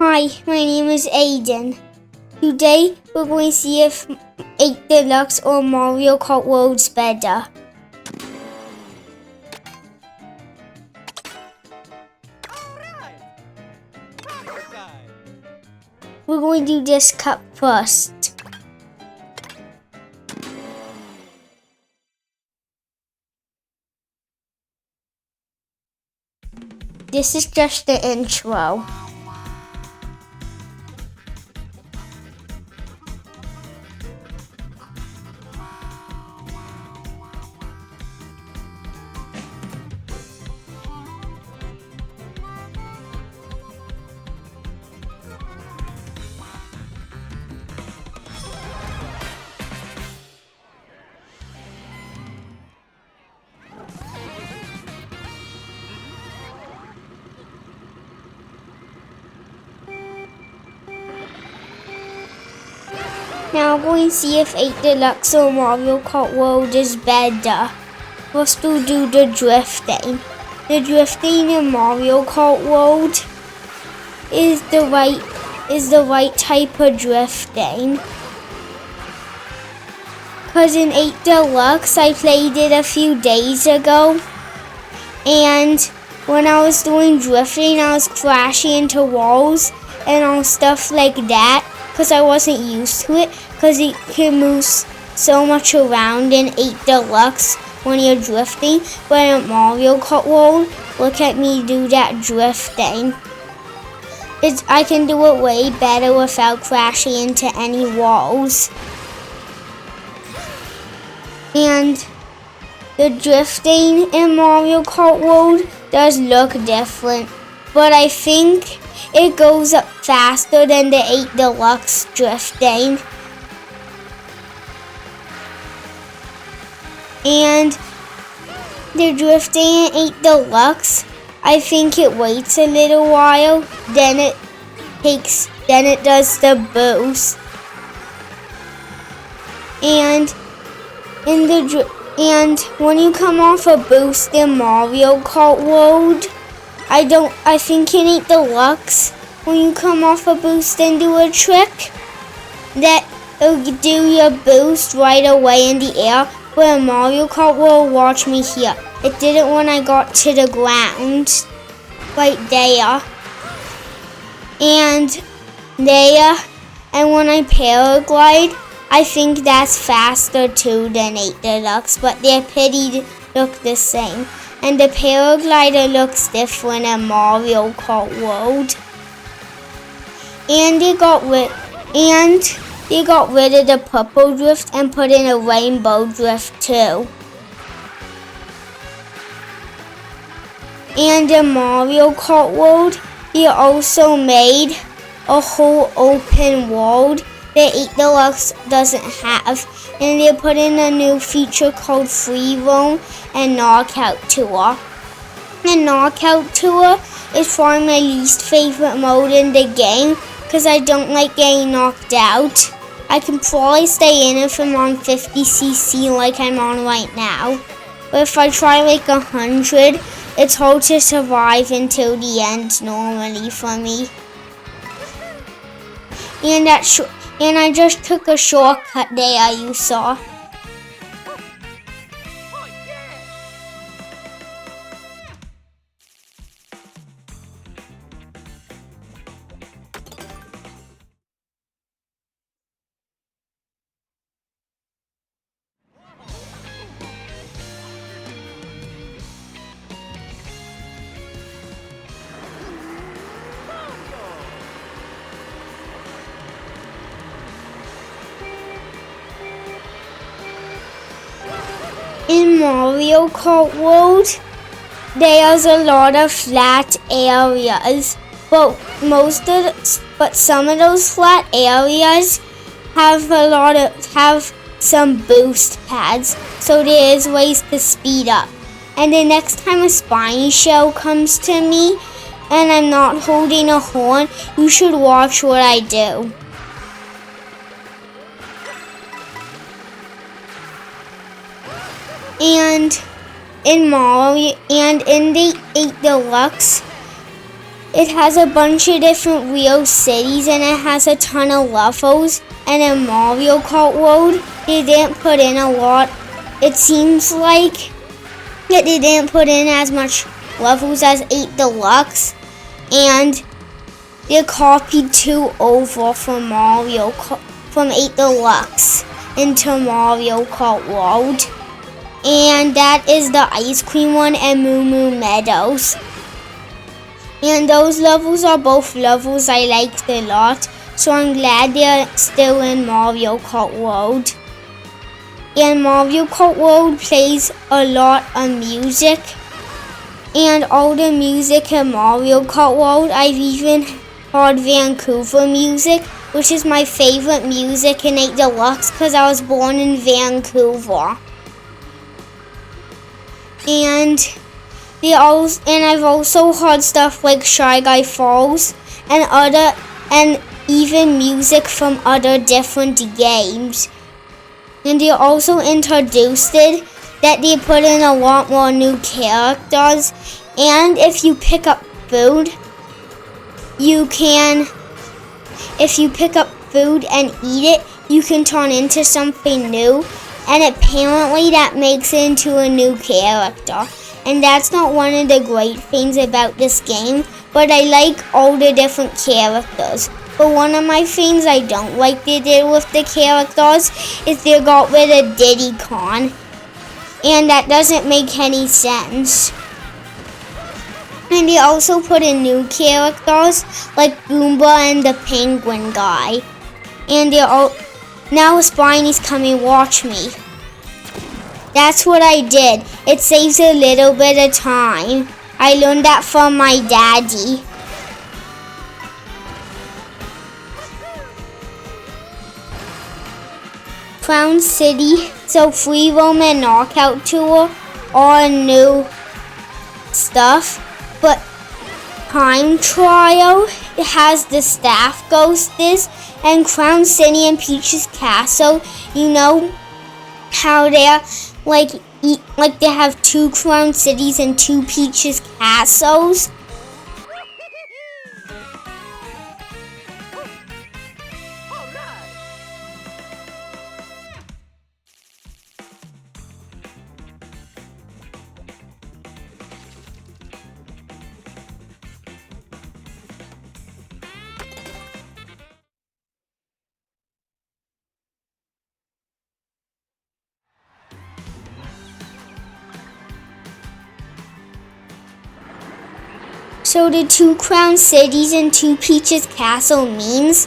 Hi, my name is Aiden. Today we're going to see if 8 Deluxe or Mario Kart World's better. We're going to do this cup first. This is just the intro. Now we're going to see if 8 Deluxe or Mario Kart World is better. First we'll do the drifting. The drifting in Mario Kart World is the right type of drifting. Cause in 8 Deluxe I played it a few days ago, and when I was doing drifting I was crashing into walls and all stuff like that. Because I wasn't used to it, because it can move so much around in 8 Deluxe when you're drifting. But in Mario Kart World, look at me do that drifting. I can do it way better without crashing into any walls. And the drifting in Mario Kart World does look different, but I think it goes up faster than the 8 Deluxe drifting. And the drifting in 8 Deluxe, I think it waits a little while, then it does the boost. And when you come off a boost in Mario Kart World, I think in 8 Deluxe, when you come off a boost and do a trick, that it'll do your boost right away in the air. But in Mario Kart World, watch me here. It didn't when I got to the ground, right there. And when I paraglide, I think that's faster too than 8 Deluxe, but they're pretty look the same. And the paraglider looks different in Mario Kart World. And they got rid of the purple drift and put in a rainbow drift too. And in Mario Kart World, they also made a whole open world that 8 Deluxe doesn't have, and they put in a new feature called Free Roam and Knockout Tour. And Knockout Tour is probably my least favorite mode in the game because I don't like getting knocked out. I can probably stay in it if I'm on 50cc like I'm on right now. But if I try like 100, it's hard to survive until the end normally for me. And I just took a shortcut there, you saw. In Mario Kart World, there's a lot of flat areas, but some of those flat areas have some boost pads, so there is ways to speed up. And the next time a spiny shell comes to me and I'm not holding a horn, you should watch what I do. And in the 8 Deluxe, It has a bunch of different real cities and it has a ton of levels. And in Mario Kart World, they didn't put in a lot. It seems like that they didn't put in as much levels as 8 Deluxe. And they copied 2 over from 8 Deluxe into Mario Kart World. And that is the ice cream one and Moo Moo Meadows. And those levels are both levels I liked a lot, so I'm glad they're still in Mario Kart World. And Mario Kart World plays a lot of music. And all the music in Mario Kart World, I've even heard Vancouver music, which is my favorite music in 8 Deluxe because I was born in Vancouver. And I've also heard stuff like Shy Guy Falls and even music from other different games. And they also introduced it that they put in a lot more new characters. And if you pick up food, if you pick up food and eat it, you can turn into something new. And apparently that makes it into a new character. And that's not one of the great things about this game, but I like all the different characters. But one of my things I don't like they did with the characters is they got rid of Diddy Kong. And that doesn't make any sense. And they also put in new characters like Goomba and the Penguin guy. And they're all... Now Spiney's coming, watch me. That's what I did. It saves a little bit of time. I learned that from my daddy. Crown City, so Free Roam and Knockout Tour are new stuff. But Time Trial has the Staff Ghosters and Crown City and Peach's Castle. You know how they're like they have 2 Crown Cities and 2 Peach's Castles. So the 2 Crown Cities and 2 Peach's Castle means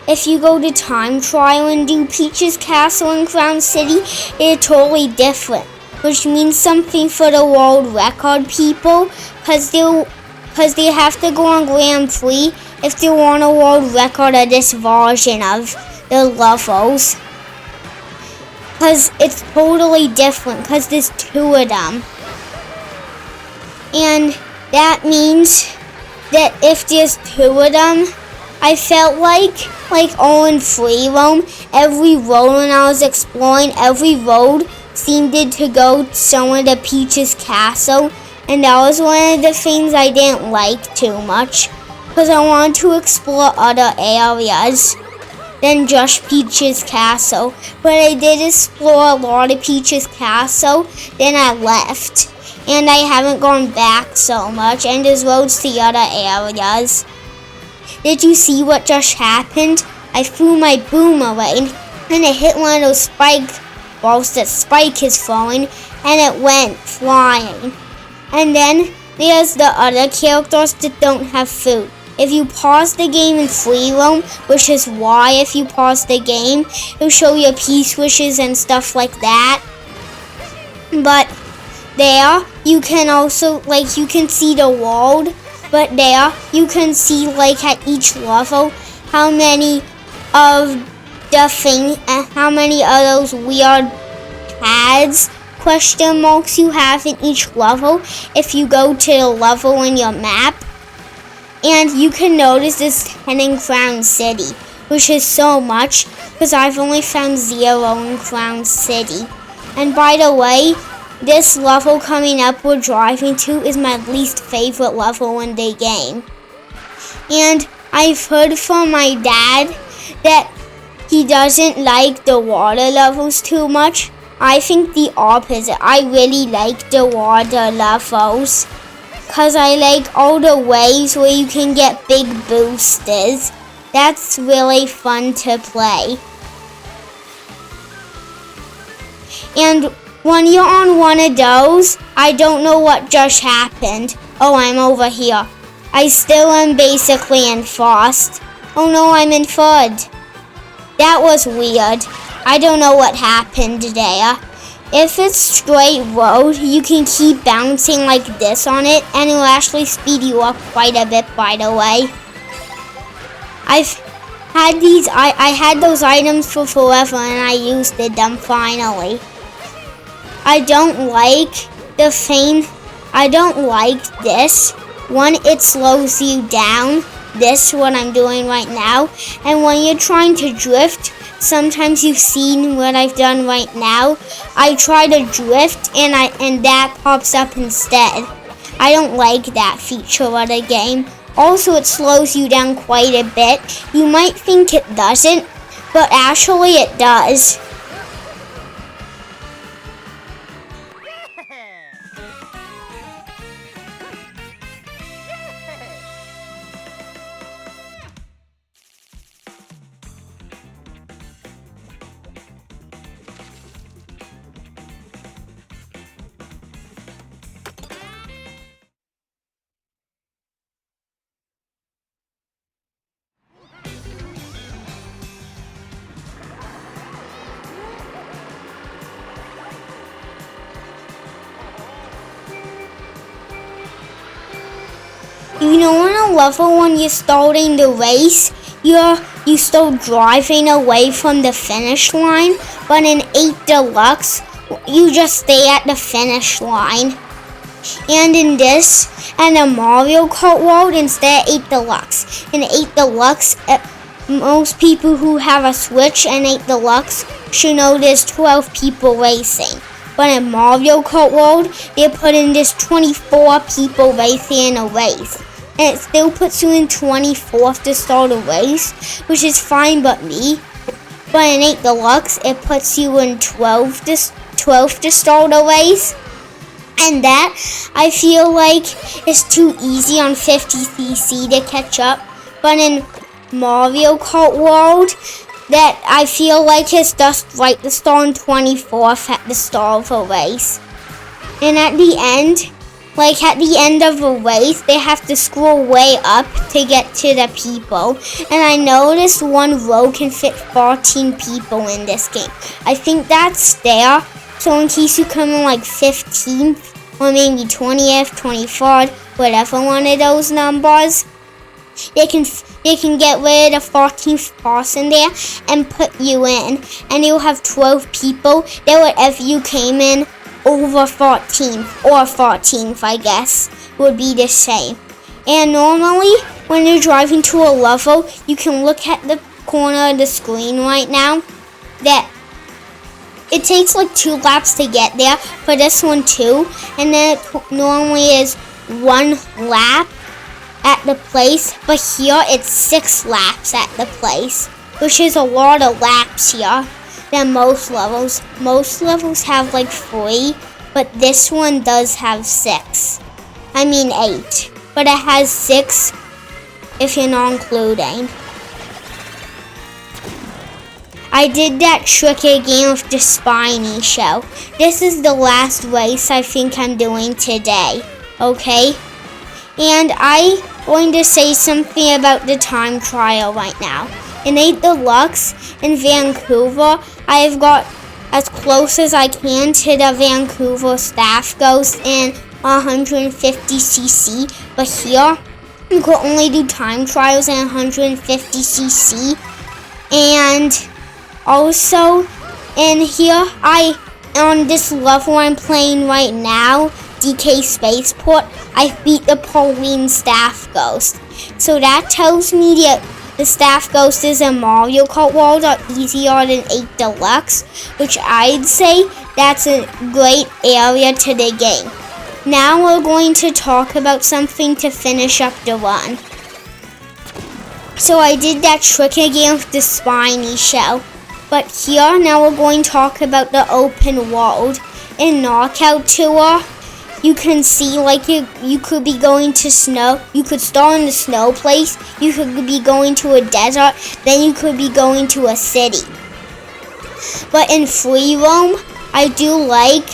if you go to Time Trial and do Peach's Castle and Crown City, they're totally different. Which means something for the world record people, because they have to go on Grand Prix if they want a world record of this version of the levels. Because it's totally different, because there's 2 of them. And that means that if there's 2 of them, I felt like all in Free Roam, every road when I was exploring, every road seemed to go somewhere to Peach's Castle. And that was one of the things I didn't like too much, because I wanted to explore other areas than just Peach's Castle. But I did explore a lot of Peach's Castle, then I left. And I haven't gone back so much, and there's roads to other areas. Did you see what just happened? I threw my boomerang, and it hit one of those spike balls that Spike is throwing, and it went flying. And then there's the other characters that don't have food. If you pause the game in Free Roam, which is why if you pause the game, it'll show you peace wishes and stuff like that. But there, you can also, you can see the world, but there, you can see, at each level, how many of those weird pads, question marks you have in each level, if you go to the level in your map. And you can notice this 10 in Crown City, which is so much, because I've only found 0 in Crown City. And by the way, this level coming up we're driving to is my least favorite level in the game. And I've heard from my dad that he doesn't like the water levels too much. I think the opposite. I really like the water levels. Cause I like all the ways where you can get big boosters. That's really fun to play. And when you're on one of those, I don't know what just happened. Oh, I'm over here. I still am basically in first. Oh no, I'm in third. That was weird. I don't know what happened there. If it's straight road, you can keep bouncing like this on it, and it'll actually speed you up quite a bit, by the way. I had those items for forever, and I used them finally. I don't like this. One, it slows you down. This, what I'm doing right now. And when you're trying to drift, sometimes you've seen what I've done right now. I try to drift and that pops up instead. I don't like that feature of the game. Also, it slows you down quite a bit. You might think it doesn't, but actually it does. You know, in a level when you're starting the race, you start driving away from the finish line, but in 8 Deluxe, you just stay at the finish line. And in this, and in Mario Kart World, instead of 8 Deluxe. In 8 Deluxe, most people who have a Switch and 8 Deluxe should know there's 12 people racing. But in Mario Kart World, they put in this 24 people racing in a race. And it still puts you in 24th to start a race, which is fine but me. But in 8 Deluxe, it puts you in 12th to start a race. And that, I feel like, is too easy on 50cc to catch up. But in Mario Kart World, that I feel like it's just right to start on 24th at the start of a race. And at the end of a race, they have to scroll way up to get to the people. And I noticed one row can fit 14 people in this game. I think that's there. So in case you come in like 15th or maybe 20th, 23rd, whatever one of those numbers, they can get rid of the 14th person there and put you in. And you'll have 12 people that whatever you came in over 14th or 14th, I guess, would be the same. And normally, when you're driving to a level, you can look at the corner of the screen right now that it takes like 2 laps to get there for this one too. And then it normally is 1 lap at the place, but here it's 6 laps at the place, which is a lot of laps here than most levels. Most levels have like 3, but this one does have 6. I mean 8, but it has 6 if you're not including. I did that trick again with the spiny shell. This is the last race I think I'm doing today, okay? And I'm going to say something about the time trial right now. In 8 Deluxe in Vancouver, I've got as close as I can to the Vancouver Staff Ghost in 150cc, but here you can only do time trials in 150cc. And also in here, on this level I'm playing right now, DK Spaceport, I beat the Pauline Staff Ghost. So that tells me that the Staff Ghosts in Mario Kart World are easier than 8 Deluxe, which I'd say that's a great area to the game. Now we're going to talk about something to finish up the run. So I did that trick again with the spiny shell. But here, now we're going to talk about the open world. In Knockout Tour, you can see like you could be going to snow. You could start in the snow place. You could be going to a desert. Then you could be going to a city. But in free roam, I do like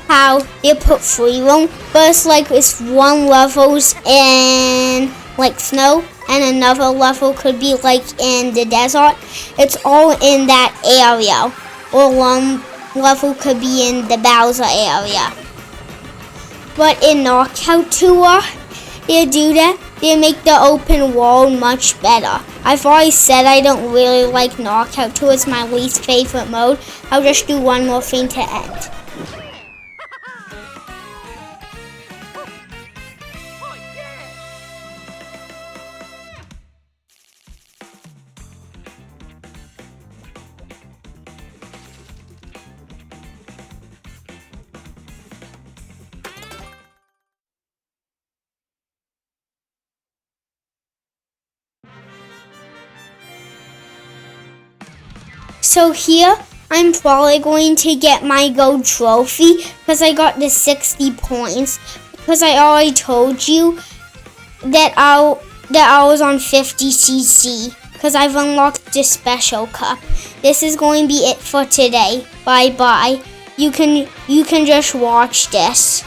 how they put free roam. But it's one level's in like snow, and another level could be like in the desert. It's all in that area. Or one level could be in the Bowser area. But in Knockout Tour, they do that. They make the open world much better. I've already said I don't really like Knockout Tour. It's my least favorite mode. I'll just do one more thing to end. So here, I'm probably going to get my gold trophy because I got the 60 points. Because I already told you that I was on 50cc because I've unlocked the special cup. This is going to be it for today. Bye bye. You can just watch this.